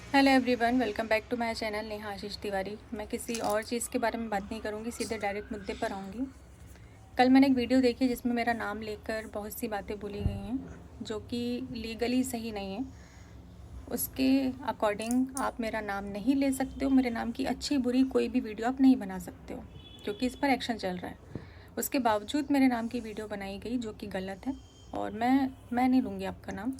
Hello everyone, welcome back to my channel Neha Ashish Tiwari. मैं किसी और चीज़ के बारे में बात नहीं करूँगी, सीधे डायरेक्ट मुद्दे पर आऊँगी। कल मैंने एक वीडियो देखी जिसमें मेरा नाम लेकर बहुत सी बातें बोली गई हैं जो कि लीगली सही नहीं है। उसके अकॉर्डिंग आप मेरा नाम नहीं ले सकते हो, मेरे नाम की अच्छी बुरी कोई भी वीडियो आप नहीं बना सकते हो क्योंकि इस पर एक्शन चल रहा है। उसके बावजूद मेरे नाम की वीडियो बनाई गई जो कि गलत है, और मैं नहीं लूँगी आपका नाम।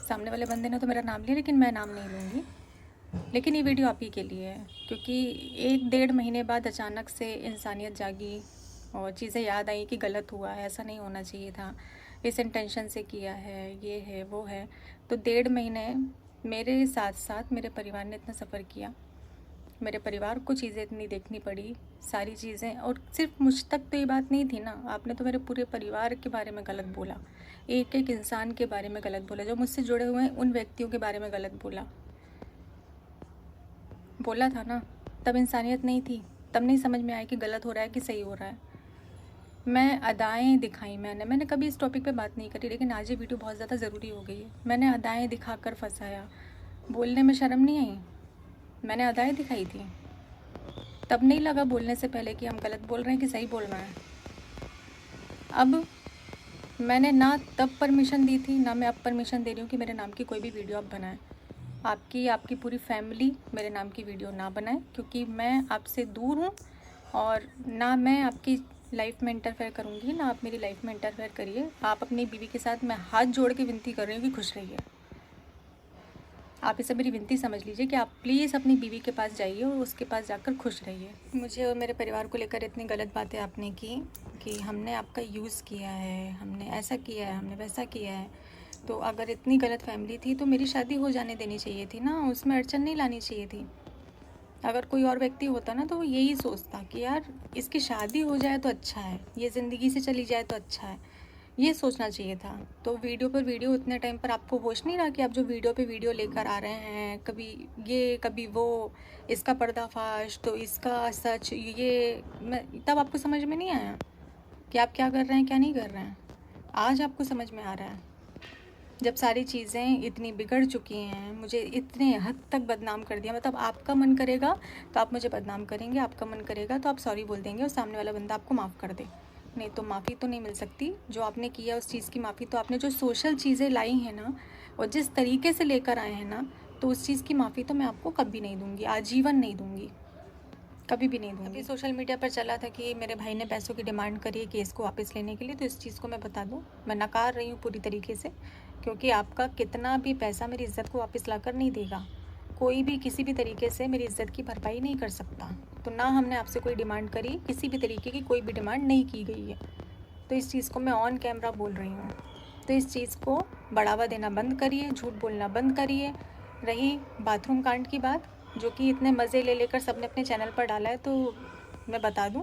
सामने वाले बंदे ने तो मेरा नाम लिया, लेकिन मैं नाम नहीं लूँगी। लेकिन ये वीडियो आप ही के लिए है क्योंकि 1-1.5 महीने बाद अचानक से इंसानियत जागी और चीज़ें याद आई कि गलत हुआ है, ऐसा नहीं होना चाहिए था, इस इंटेंशन से किया है, ये है वो है। तो 1.5 महीने मेरे साथ साथ मेरे परिवार ने इतना सफ़र किया, मेरे परिवार को चीज़ें इतनी देखनी पड़ी, सारी चीज़ें। और सिर्फ मुझ तक तो ये बात नहीं थी ना, आपने तो मेरे पूरे परिवार के बारे में गलत बोला, एक एक इंसान के बारे में गलत बोला, जो मुझसे जुड़े हुए हैं उन व्यक्तियों के बारे में गलत बोला था ना। तब इंसानियत नहीं थी, तब नहीं समझ में आया कि गलत हो रहा है कि सही हो रहा है। मैं अदाएँ दिखाई, मैंने कभी इस टॉपिक पे बात नहीं करी, लेकिन आज ये वीडियो बहुत ज़्यादा ज़रूरी हो गई है। मैंने अदाएँ दिखाकर फंसाया, बोलने में शर्म नहीं आई? मैंने अदाएँ दिखाई थी, तब नहीं लगा बोलने से पहले कि हम गलत बोल रहे हैं कि सही बोल रहे हैं। अब मैंने ना तब परमिशन दी थी, ना मैं अब परमिशन दे रही हूँ कि मेरे नाम की कोई भी वीडियो आप बनाएं। आपकी पूरी फैमिली मेरे नाम की वीडियो ना बनाए क्योंकि मैं आपसे दूर हूँ, और ना मैं आपकी लाइफ में इंटरफेयर करूँगी, ना आप मेरी लाइफ में इंटरफेयर करिए। आप अपनी बीवी के साथ, मैं हाथ जोड़ के विनती कर रही हूँ कि खुश रहिए। आप इसे मेरी विनती समझ लीजिए कि आप प्लीज़ अपनी बीवी के पास जाइए और उसके पास जाकर खुश रहिए। मुझे और मेरे परिवार को लेकर इतनी गलत बातें आपने की कि हमने आपका यूज़ किया है, हमने ऐसा किया है, हमने वैसा किया है। तो अगर इतनी गलत फैमिली थी तो मेरी शादी हो जाने देनी चाहिए थी ना, उसमें अड़चन नहीं लानी चाहिए थी। अगर कोई और व्यक्ति होता ना तो वो यही सोचता कि यार इसकी शादी हो जाए तो अच्छा है, ये ज़िंदगी से चली जाए तो अच्छा है, ये सोचना चाहिए था। तो वीडियो पर वीडियो इतने टाइम पर आपको होश नहीं रहा कि आप जो वीडियो पे वीडियो लेकर आ रहे हैं, कभी ये कभी वो, इसका पर्दाफाश तो इसका सच, ये मैं तब आपको समझ में नहीं आया कि आप क्या कर रहे हैं क्या नहीं कर रहे हैं। आज आपको समझ में आ रहा है जब सारी चीज़ें इतनी बिगड़ चुकी हैं, मुझे इतने हद तक बदनाम कर दिया। मतलब आपका मन करेगा तो आप मुझे बदनाम करेंगे, आपका मन करेगा तो आप सॉरी बोल देंगे और सामने वाला बंदा आपको माफ़ कर दे। नहीं तो माफ़ी तो नहीं मिल सकती। जो आपने किया उस चीज़ की माफ़ी तो आपने, जो सोशल चीज़ें लाई हैं ना और जिस तरीके से लेकर आए हैं ना, तो उस चीज़ की माफ़ी तो मैं आपको कभी नहीं दूँगी, आजीवन नहीं दूँगी, कभी भी नहीं दूँगी। अभी सोशल मीडिया पर चला था कि मेरे भाई ने पैसों की डिमांड करी है केस को वापस लेने के लिए, तो इस चीज़ को मैं बता दूँ, मैं नकार रही हूँ पूरी तरीके से, क्योंकि आपका कितना भी पैसा मेरी इज़्ज़त को वापस लाकर नहीं देगा। कोई भी किसी भी तरीके से मेरी इज़्ज़त की भरपाई नहीं कर सकता। तो ना हमने आपसे कोई डिमांड करी, किसी भी तरीके की कोई भी डिमांड नहीं की गई है। तो इस चीज़ को मैं ऑन कैमरा बोल रही हूँ। तो इस चीज़ को बढ़ावा देना बंद करिए, झूठ बोलना बंद करिए। रही बाथरूम कांड की बात, जो कि इतने मज़े ले लेकर सबने अपने चैनल पर डाला है, तो मैं बता दूं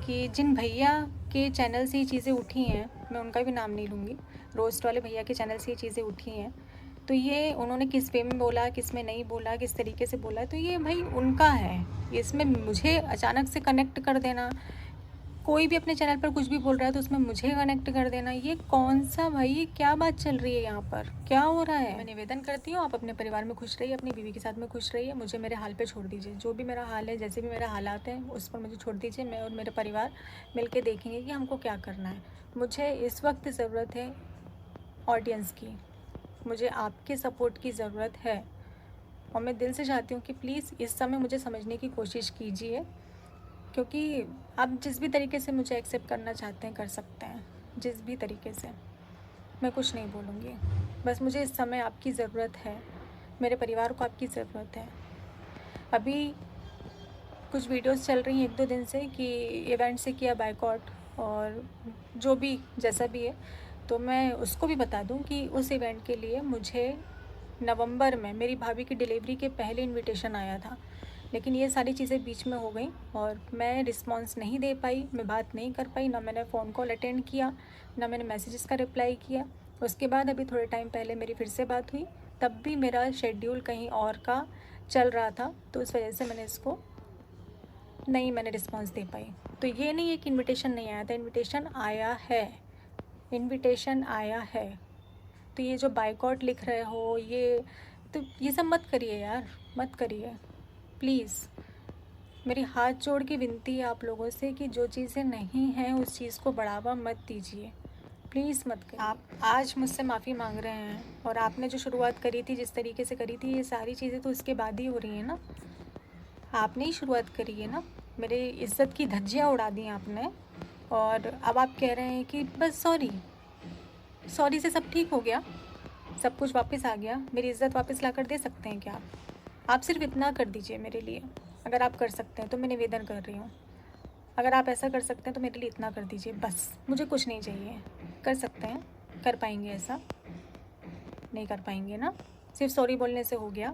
कि जिन भैया के चैनल से ये चीज़ें उठी हैं, मैं उनका भी नाम नहीं लूँगी, रोस्ट वाले भैया के चैनल से ये चीज़ें उठी हैं, तो ये उन्होंने किस वे में बोला, किस में नहीं बोला, किस तरीके से बोला, तो ये भाई उनका है। इसमें मुझे अचानक से कनेक्ट कर देना, कोई भी अपने चैनल पर कुछ भी बोल रहा है तो उसमें मुझे कनेक्ट कर देना, ये कौन सा भाई, क्या बात चल रही है यहाँ पर, क्या हो रहा है? मैं निवेदन करती हूँ, आप अपने परिवार में खुश रहिए, अपनी बीवी के साथ में खुश रहिए, मुझे मेरे हाल पे छोड़ दीजिए। जो भी मेरा हाल है, जैसे भी मेरा हालात हैं, उस पर मुझे छोड़ दीजिए। मैं और मेरे परिवार मिल के देखेंगे कि हमको क्या करना है। मुझे इस वक्त ज़रूरत है ऑडियंस की, मुझे आपके सपोर्ट की ज़रूरत है, और मैं दिल से चाहती हूँ कि प्लीज़ इस समय मुझे समझने की कोशिश कीजिए, क्योंकि आप जिस भी तरीके से मुझे एक्सेप्ट करना चाहते हैं कर सकते हैं, जिस भी तरीके से। मैं कुछ नहीं बोलूँगी, बस मुझे इस समय आपकी ज़रूरत है, मेरे परिवार को आपकी ज़रूरत है। अभी कुछ वीडियोस चल रही हैं 1-2 दिन से कि इवेंट से किया बायकॉट, और जो भी जैसा भी है, तो मैं उसको भी बता दूं कि उस इवेंट के लिए मुझे नवंबर में मेरी भाभी की डिलीवरी के पहले इनविटेशन आया था, लेकिन ये सारी चीज़ें बीच में हो गई और मैं रिस्पांस नहीं दे पाई, मैं बात नहीं कर पाई, ना मैंने फ़ोन कॉल अटेंड किया, ना मैंने मैसेजेस का रिप्लाई किया। उसके बाद अभी थोड़े टाइम पहले मेरी फिर से बात हुई, तब भी मेरा शेड्यूल कहीं और का चल रहा था, तो उस वजह से मैंने रिस्पांस दे पाई। तो ये नहीं है कि इनविटेशन नहीं आया था, इनविटेशन आया है, इनविटेशन आया है। तो ये जो बायकॉट लिख रहे हो, ये तो ये सब मत करिए यार, मत करिए प्लीज़। मेरी हाथ जोड़ के विनती है आप लोगों से कि जो चीज़ें नहीं हैं उस चीज़ को बढ़ावा मत दीजिए, प्लीज़ मत करिए। आप आज मुझसे माफ़ी मांग रहे हैं और आपने जो शुरुआत करी थी, जिस तरीके से करी थी, ये सारी चीज़ें तो उसके बाद ही हो रही हैं ना। आपने ही शुरुआत करी है ना, मेरे इज़्ज़त की धज्जियाँ उड़ा दी आपने, और अब आप कह रहे हैं कि बस सॉरी से सब ठीक हो गया, सब कुछ वापस आ गया, मेरी इज़्ज़त वापस ला कर दे सकते हैं क्या आप सिर्फ इतना कर दीजिए मेरे लिए। अगर आप कर सकते हैं तो मैं निवेदन कर रही हूँ, अगर आप ऐसा कर सकते हैं तो मेरे लिए इतना कर दीजिए बस, मुझे कुछ नहीं चाहिए। कर सकते हैं, कर पाएंगे ऐसा? नहीं कर पाएंगे ना? सिर्फ सॉरी बोलने से हो गया?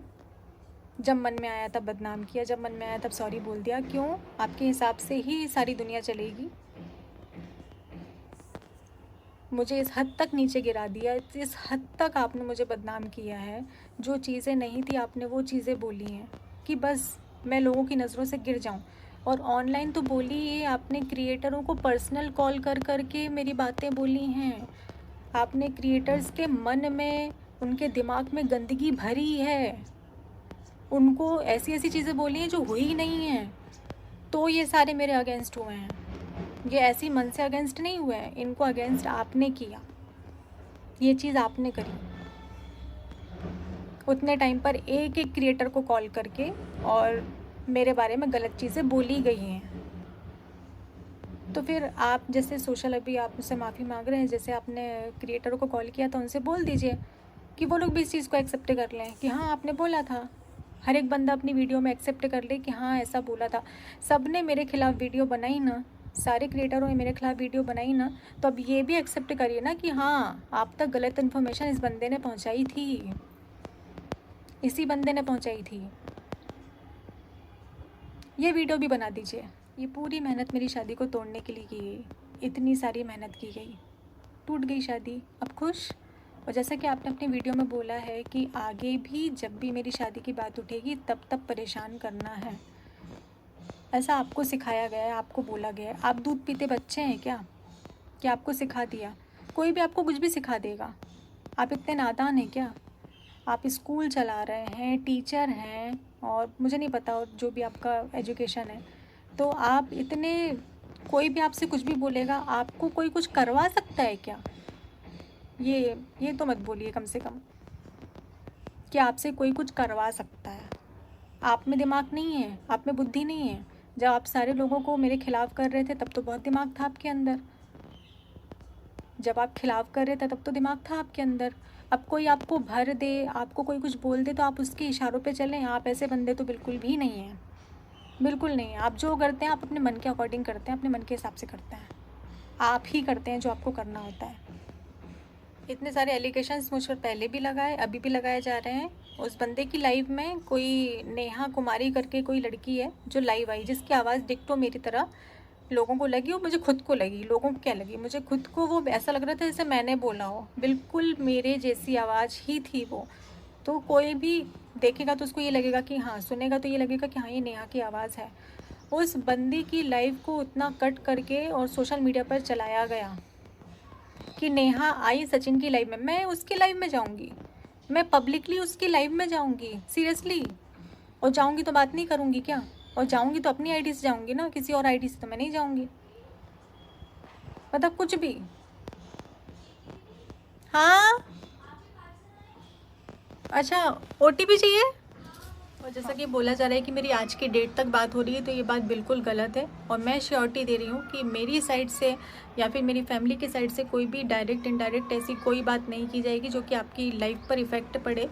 जब मन में आया तब बदनाम किया, जब मन में आया तब सॉरी बोल दिया। क्यों? आपके हिसाब से ही सारी दुनिया चलेगी? मुझे इस हद तक नीचे गिरा दिया, इस हद तक आपने मुझे बदनाम किया है। जो चीज़ें नहीं थी आपने वो चीज़ें बोली हैं कि बस मैं लोगों की नज़रों से गिर जाऊं। और ऑनलाइन तो बोली ही, आपने क्रिएटरों को पर्सनल कॉल कर कर के मेरी बातें बोली हैं। आपने क्रिएटर्स के मन में, उनके दिमाग में गंदगी भरी है, उनको ऐसी ऐसी चीज़ें बोली हैं जो हुई ही नहीं हैं, तो ये सारे मेरे अगेंस्ट हुए हैं। ये ऐसी मन से अगेंस्ट नहीं हुए हैं, इनको अगेंस्ट आपने किया, ये चीज़ आपने करी। उतने टाइम पर एक एक क्रिएटर को कॉल करके और मेरे बारे में गलत चीज़ें बोली गई हैं। तो फिर आप जैसे सोशल, अभी आप मुझसे माफ़ी मांग रहे हैं, जैसे आपने क्रिएटरों को कॉल किया तो उनसे बोल दीजिए कि वो लोग भी इस चीज़ को एक्सेप्ट कर लें कि हाँ आपने बोला था। हर एक बंदा अपनी वीडियो में एक्सेप्ट कर ले कि हाँ ऐसा बोला था। सब ने मेरे खिलाफ़ वीडियो बनाई ना, सारे क्रिएटरों ने मेरे खिलाफ़ वीडियो बनाई ना, तो अब ये भी एक्सेप्ट करिए ना कि हाँ आप तक गलत इन्फॉर्मेशन इस बंदे ने पहुँचाई थी, इसी बंदे ने पहुँचाई थी। ये वीडियो भी बना दीजिए। ये पूरी मेहनत मेरी शादी को तोड़ने के लिए की गई, इतनी सारी मेहनत की गई, टूट गई शादी, अब खुश। और जैसा कि आपने अपनी वीडियो में बोला है कि आगे भी जब भी मेरी शादी की बात उठेगी तब परेशान करना है, ऐसा आपको सिखाया गया है, आपको बोला गया है। आप दूध पीते बच्चे हैं क्या आपको सिखा दिया? कोई भी आपको कुछ भी सिखा देगा। आप इतने नादान हैं क्या? आप स्कूल चला रहे हैं, टीचर हैं, और मुझे नहीं पता और जो भी आपका एजुकेशन है, तो आप इतने, कोई भी आपसे कुछ भी बोलेगा, आपको कोई कुछ करवा सकता है क्या? ये तो मत बोलिए कम से कम कि आपसे कोई कुछ करवा सकता है। आप में दिमाग नहीं है, आप में बुद्धि नहीं है। जब आप सारे लोगों को मेरे खिलाफ़ कर रहे थे तब तो बहुत दिमाग था आपके अंदर, जब आप खिलाफ़ कर रहे थे तब तो दिमाग था आपके अंदर। अब कोई आपको भर दे, आपको कोई कुछ बोल दे तो आप उसके इशारों पे चलें, आप ऐसे बंदे तो बिल्कुल भी नहीं हैं, बिल्कुल नहीं है। आप जो करते हैं आप अपने मन के अकॉर्डिंग करते हैं, अपने मन के हिसाब से करते हैं, आप ही करते हैं जो आपको करना होता है। इतने सारे एलिगेशंस मुझ पर पहले भी लगाए, अभी भी लगाए जा रहे हैं। उस बंदे की लाइव में कोई नेहा कुमारी करके कोई लड़की है जो लाइव आई, जिसकी आवाज़ डिक्टो मेरी तरह लोगों को लगी, और मुझे खुद को लगी। लोगों को क्या लगी? मुझे खुद को वो ऐसा लग रहा था जैसे मैंने बोला हो, बिल्कुल मेरे जैसी आवाज़ ही थी वो। तो कोई भी देखेगा तो उसको ये लगेगा कि हाँ, सुनेगा तो ये लगेगा कि हाँ ये नेहा की आवाज़ है। उस बंदी की लाइव को उतना कट करके और सोशल मीडिया पर चलाया गया कि नेहा आई सचिन की लाइव में, मैं उसकी लाइव में जाऊंगी, मैं पब्लिकली उसकी लाइव में जाऊंगी, सीरियसली। और जाऊंगी तो बात नहीं करूंगी क्या? और जाऊंगी तो अपनी आईडी से जाऊंगी ना, किसी और आईडी से तो मैं नहीं जाऊंगी। मतलब कुछ भी। हाँ अच्छा, ओटीपी चाहिए? और जैसा कि बोला जा रहा है कि मेरी आज की डेट तक बात हो रही है, तो ये बात बिल्कुल गलत है। और मैं श्योरिटी दे रही हूँ कि मेरी साइड से या फिर मेरी फैमिली की साइड से कोई भी डायरेक्ट इनडायरेक्ट ऐसी कोई बात नहीं की जाएगी जो कि आपकी लाइफ पर इफ़ेक्ट पड़े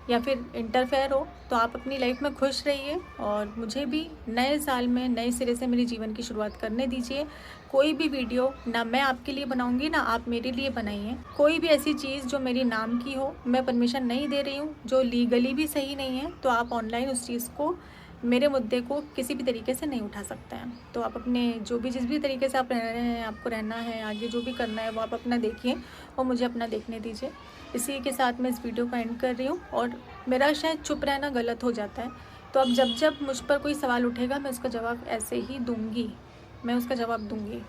या फिर इंटरफेयर हो। तो आप अपनी लाइफ में खुश रहिए और मुझे भी नए साल में नए सिरे से मेरे जीवन की शुरुआत करने दीजिए। कोई भी वीडियो ना मैं आपके लिए बनाऊंगी ना आप मेरे लिए बनाइए। कोई भी ऐसी चीज़ जो मेरी नाम की हो, मैं परमिशन नहीं दे रही हूँ, जो लीगली भी सही नहीं है, तो आप ऑनलाइन उस चीज़ को, मेरे मुद्दे को किसी भी तरीके से नहीं उठा सकते हैं। तो आप अपने जो भी जिस भी तरीके से आप रह रहे हैं, आपको रहना है, आगे जो भी करना है वो आप अपना देखिए और मुझे अपना देखने दीजिए। इसी के साथ मैं इस वीडियो को एंड कर रही हूँ। और मेरा शायद चुप रहना गलत हो जाता है, तो अब जब जब मुझ पर कोई सवाल उठेगा मैं उसका जवाब ऐसे ही दूँगी, मैं उसका जवाब दूँगी।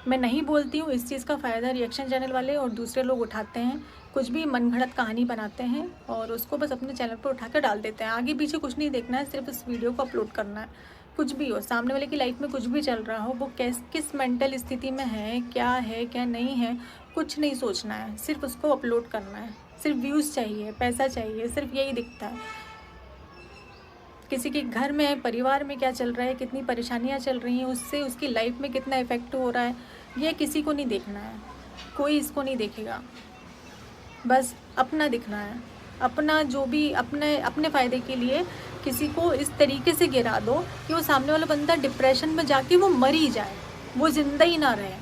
मैं नहीं बोलती हूँ, इस चीज़ का फ़ायदा रिएक्शन चैनल वाले और दूसरे लोग उठाते हैं, कुछ भी मनगढ़ंत कहानी बनाते हैं और उसको बस अपने चैनल पर उठा कर डाल देते हैं। आगे पीछे कुछ नहीं देखना है, सिर्फ इस वीडियो को अपलोड करना है। कुछ भी हो, सामने वाले की लाइफ में कुछ भी चल रहा हो, वो किस मेंटल स्थिति में है क्या नहीं है, कुछ नहीं सोचना है, सिर्फ उसको अपलोड करना है। सिर्फ व्यूज़ चाहिए, पैसा चाहिए, सिर्फ यही दिखता है। किसी के घर में, परिवार में क्या चल रहा है, कितनी परेशानियां चल रही हैं, उससे उसकी लाइफ में कितना इफ़ेक्ट हो रहा है, ये किसी को नहीं देखना है। कोई इसको नहीं देखेगा, बस अपना दिखना है। अपना जो भी अपने फ़ायदे के लिए किसी को इस तरीके से गिरा दो कि वो सामने वाला बंदा डिप्रेशन में जाके वो मर ही जाए, वो ज़िंदा ही ना रहे।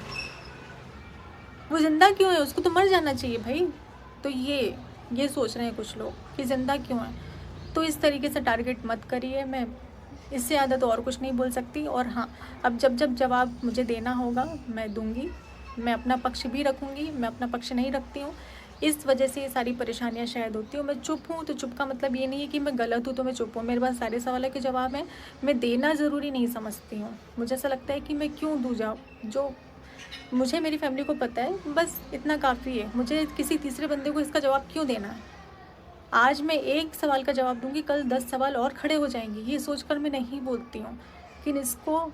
वो ज़िंदा क्यों है, उसको तो मर जाना चाहिए भाई। तो ये सोच रहे हैं कुछ लोग कि ज़िंदा क्यों है। तो इस तरीके से टारगेट मत करिए। मैं इससे ज़्यादा तो और कुछ नहीं बोल सकती। और हाँ, अब जब जवाब मुझे देना होगा मैं दूंगी। मैं अपना पक्ष भी रखूँगी, मैं अपना पक्ष नहीं रखती हूँ, इस वजह से ये सारी परेशानियाँ शायद होती हूँ। मैं चुप हूँ तो चुप का मतलब ये नहीं है कि मैं गलत हूँ तो मैं चुप हूँ। मेरे पास सारे सवालों के जवाब हैं, मैं देना ज़रूरी नहीं समझती हूँ। मुझे ऐसा लगता है कि मैं क्यों दूँ जवाब, जो मुझे मेरी फैमिली को पता है, बस इतना काफ़ी है। मुझे किसी तीसरे बंदे को इसका जवाब क्यों देना है। आज मैं एक सवाल का जवाब दूंगी, कल 10 सवाल और खड़े हो जाएंगे। ये सोचकर मैं नहीं बोलती हूँ, लेकिन इसको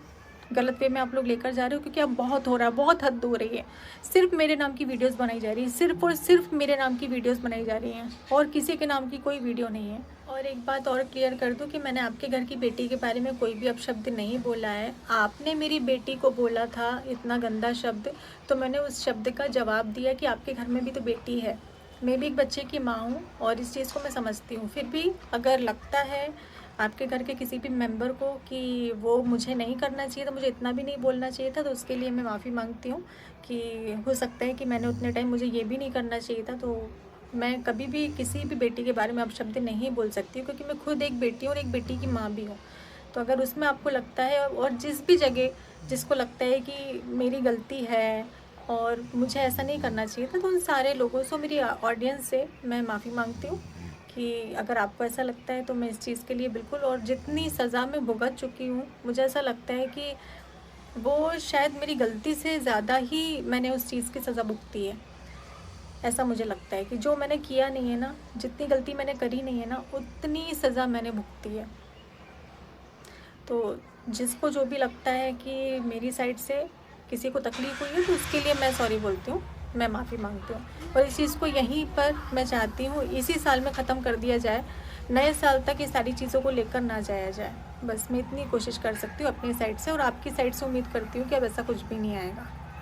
गलत वे में आप लोग लेकर जा रहे हो, क्योंकि अब बहुत हो रहा है, बहुत हद हो रही है। सिर्फ मेरे नाम की वीडियोस बनाई जा रही है, सिर्फ और सिर्फ मेरे नाम की वीडियोस बनाई जा रही हैं, और किसी के नाम की कोई वीडियो नहीं है। और एक बात और क्लियर कर दूं कि मैंने आपके घर की बेटी के बारे में कोई भी अपशब्द नहीं बोला है। आपने मेरी बेटी को बोला था इतना गंदा शब्द, तो मैंने उस शब्द का जवाब दिया कि आपके घर में भी तो बेटी है, मैं भी एक बच्चे की माँ हूँ और इस चीज़ को मैं समझती हूँ। फिर भी अगर लगता है आपके घर के किसी भी मेंबर को कि वो मुझे नहीं करना चाहिए था, मुझे इतना भी नहीं बोलना चाहिए था, तो उसके लिए मैं माफ़ी मांगती हूँ। कि हो सकता है कि मैंने उतने टाइम मुझे ये भी नहीं करना चाहिए था। तो मैं कभी भी किसी भी बेटी के बारे में अपशब्द नहीं बोल सकती हूँ, क्योंकि मैं खुद एक बेटी हूँ और एक बेटी की माँ भी हूँ। तो अगर उसमें आपको लगता है, और जिस भी जगह जिसको लगता है कि मेरी गलती है और मुझे ऐसा नहीं करना चाहिए था, तो उन सारे लोगों से, मेरी ऑडियंस से मैं माफ़ी मांगती हूँ। कि अगर आपको ऐसा लगता है तो मैं इस चीज़ के लिए बिल्कुल, और जितनी सज़ा मैं भुगत चुकी हूँ, मुझे ऐसा लगता है कि वो शायद मेरी गलती से ज़्यादा ही मैंने उस चीज़ की सज़ा भुगती है। ऐसा मुझे लगता है कि जो मैंने किया नहीं है ना, जितनी गलती मैंने करी नहीं है ना, उतनी सज़ा मैंने भुगती है। तो जिसको जो भी लगता है कि मेरी साइड से किसी को तकलीफ़ हुई है, तो उसके लिए मैं सॉरी बोलती हूँ, मैं माफ़ी मांगती हूँ। और इस चीज़ को यहीं पर मैं चाहती हूँ इसी साल में ख़त्म कर दिया जाए, नए साल तक ये सारी चीज़ों को लेकर ना जाया जाए। बस मैं इतनी कोशिश कर सकती हूँ अपनी साइड से, और आपकी साइड से उम्मीद करती हूँ कि अब ऐसा कुछ भी नहीं आएगा।